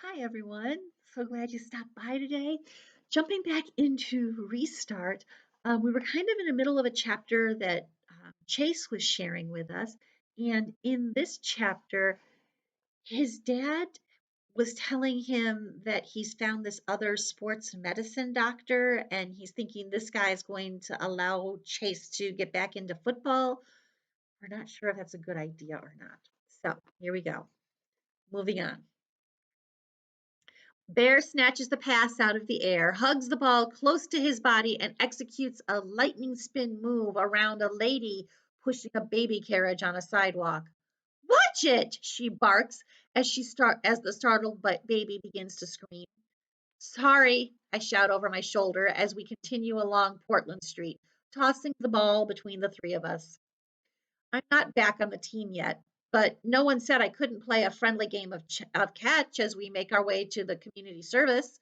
Hi, everyone. So glad you stopped by today. Jumping back into Restart, we were kind of in the middle of a chapter that Chase was sharing with us. And in this chapter, his dad was telling him that he's found this other sports medicine doctor, and he's thinking this guy is going to allow Chase to get back into football. We're not sure if that's a good idea or not. So here we go. Moving on. Bear snatches the pass out of the air, hugs the ball close to his body, and executes a lightning spin move around a lady pushing a baby carriage on a sidewalk. Watch it, she barks as the startled baby begins to scream. Sorry, I shout over my shoulder as we continue along Portland Street, tossing the ball between the three of us. I'm not back on the team yet, but no one said I couldn't play a friendly game of catch as we make our way to the community service.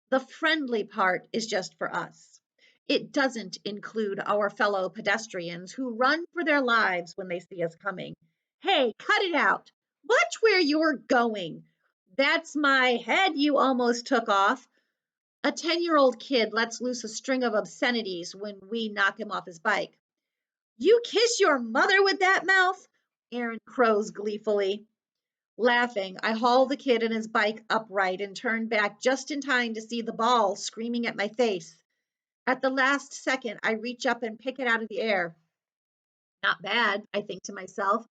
The friendly part is just for us. It doesn't include our fellow pedestrians who run for their lives when they see us coming. Hey, cut it out. Watch where you're going. That's my head you almost took off. A 10-year-old kid lets loose a string of obscenities when we knock him off his bike. You kiss your mother with that mouth? Aaron crows gleefully. Laughing, I haul the kid and his bike upright and turn back just in time to see the ball screaming at my face. At the last second, I reach up and pick it out of the air. Not bad, I think to myself.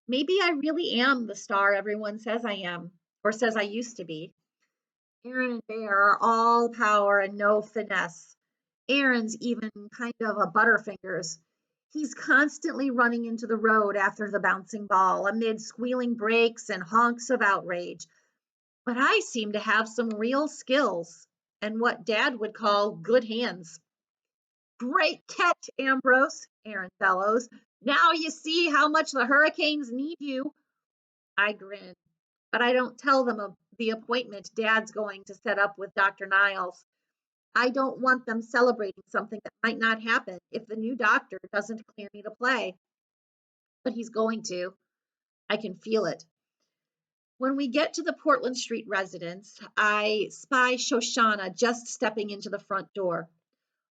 Maybe I really am the star everyone says I am, or says I used to be. Aaron and Bear are all power and no finesse. Aaron's even kind of a butterfingers. He's constantly running into the road after the bouncing ball amid squealing brakes and honks of outrage. But I seem to have some real skills and what Dad would call good hands. Great catch, Ambrose, Aaron bellows. Now you see how much the Hurricanes need you. I grin, but I don't tell them of the appointment Dad's going to set up with Dr. Niles. I don't want them celebrating something that might not happen if the new doctor doesn't clear me to play. But he's going to. I can feel it. When we get to the Portland Street residence, I spy Shoshana just stepping into the front door.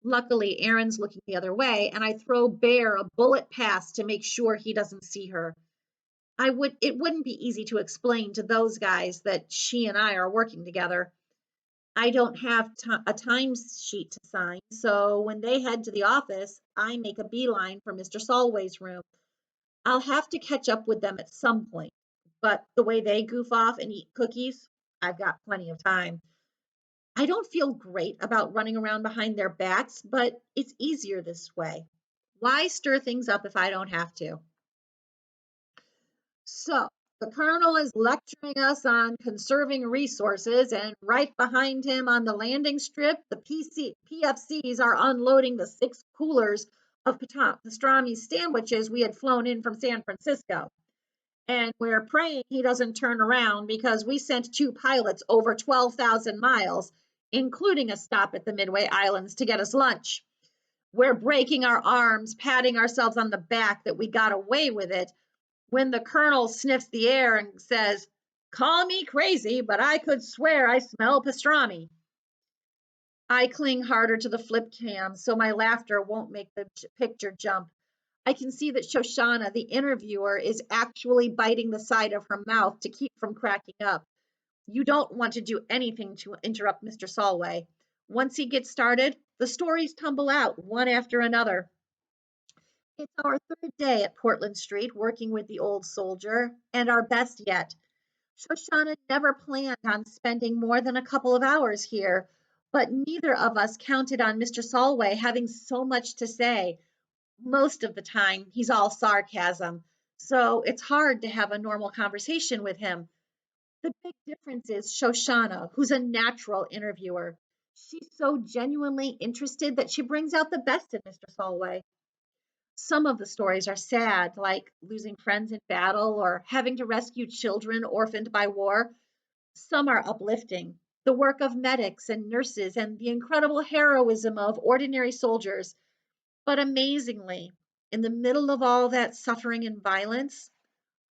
Luckily, Aaron's looking the other way, and I throw Bear a bullet pass to make sure he doesn't see her. It wouldn't be easy to explain to those guys that she and I are working together. I don't have a time sheet to sign, so when they head to the office, I make a beeline for Mr. Solway's room. I'll have to catch up with them at some point, but the way they goof off and eat cookies, I've got plenty of time. I don't feel great about running around behind their backs, but it's easier this way. Why stir things up if I don't have to? So, the Colonel is lecturing us on conserving resources, and right behind him on the landing strip, the PFCs are unloading the 6 coolers of pastrami sandwiches we had flown in from San Francisco. And we're praying he doesn't turn around because we sent 2 pilots over 12,000 miles, including a stop at the Midway Islands to get us lunch. We're breaking our arms, patting ourselves on the back that we got away with it, when the Colonel sniffs the air and says, Call me crazy, but I could swear I smell pastrami. I cling harder to the flip cam so my laughter won't make the picture jump. I can see that Shoshana, the interviewer, is actually biting the side of her mouth to keep from cracking up. You don't want to do anything to interrupt Mr. Solway. Once he gets started, the stories tumble out one after another. It's our third day at Portland Street working with the old soldier, and our best yet. Shoshana never planned on spending more than a couple of hours here, but neither of us counted on Mr. Solway having so much to say. Most of the time, he's all sarcasm, so it's hard to have a normal conversation with him. The big difference is Shoshana, who's a natural interviewer. She's so genuinely interested that she brings out the best in Mr. Solway. Some of the stories are sad, like losing friends in battle or having to rescue children orphaned by war. Some are uplifting, the work of medics and nurses and the incredible heroism of ordinary soldiers. But amazingly, in the middle of all that suffering and violence,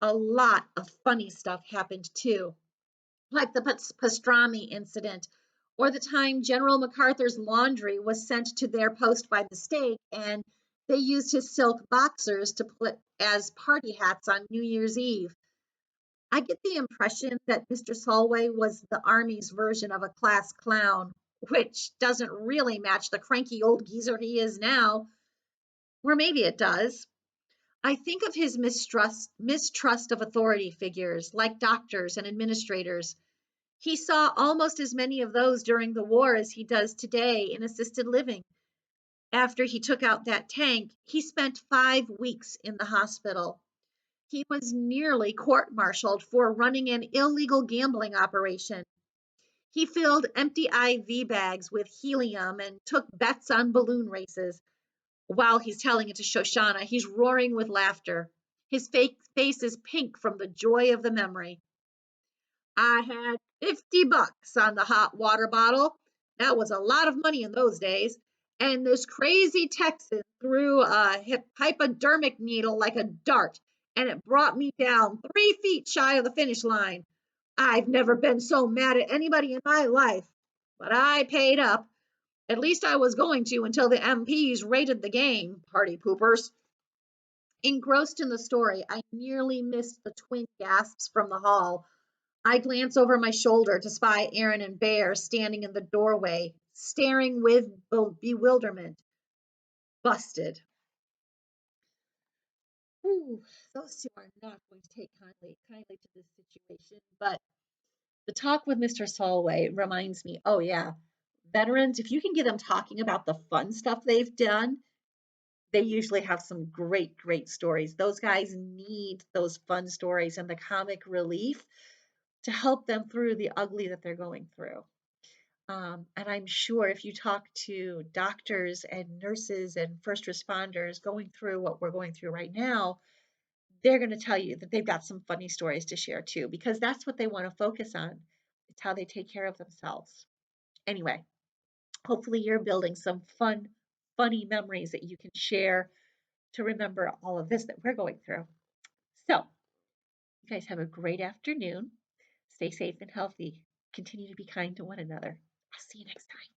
a lot of funny stuff happened too. like the pastrami incident, or the time General MacArthur's laundry was sent to their post by mistake and they used his silk boxers to put as party hats on New Year's Eve. I get the impression that Mr. Solway was the Army's version of a class clown, which doesn't really match the cranky old geezer he is now. Or maybe it does. I think of his mistrust of authority figures like doctors and administrators. He saw almost as many of those during the war as he does today in assisted living. After he took out that tank, he spent 5 weeks in the hospital. He was nearly court martialed for running an illegal gambling operation. He filled empty IV bags with helium and took bets on balloon races. While he's telling it to Shoshana, he's roaring with laughter. His fake face is pink from the joy of the memory. I had $50 on the hot water bottle. That was a lot of money in those days. And this crazy Texan threw a hypodermic needle like a dart, and it brought me down 3 feet shy of the finish line. I've never been so mad at anybody in my life, but I paid up. At least I was going to until the MPs raided the game, party poopers. Engrossed in the story, I nearly missed the twin gasps from the hall. I glance over my shoulder to spy Aaron and Bear standing in the doorway, staring with bewilderment. Busted. Whew, those two are not going to take kindly to this situation. But the talk with Mr. Solway reminds me, oh yeah, veterans, if you can get them talking about the fun stuff they've done, they usually have some great stories. Those guys need those fun stories and the comic relief to help them through the ugly that they're going through. And I'm sure if you talk to doctors and nurses and first responders going through what we're going through right now, they're going to tell you that they've got some funny stories to share too, because that's what they want to focus on. It's how they take care of themselves. Anyway, hopefully you're building some funny memories that you can share to remember all of this that we're going through. So, you guys have a great afternoon. Stay safe and healthy. Continue to be kind to one another. I'll see you next time.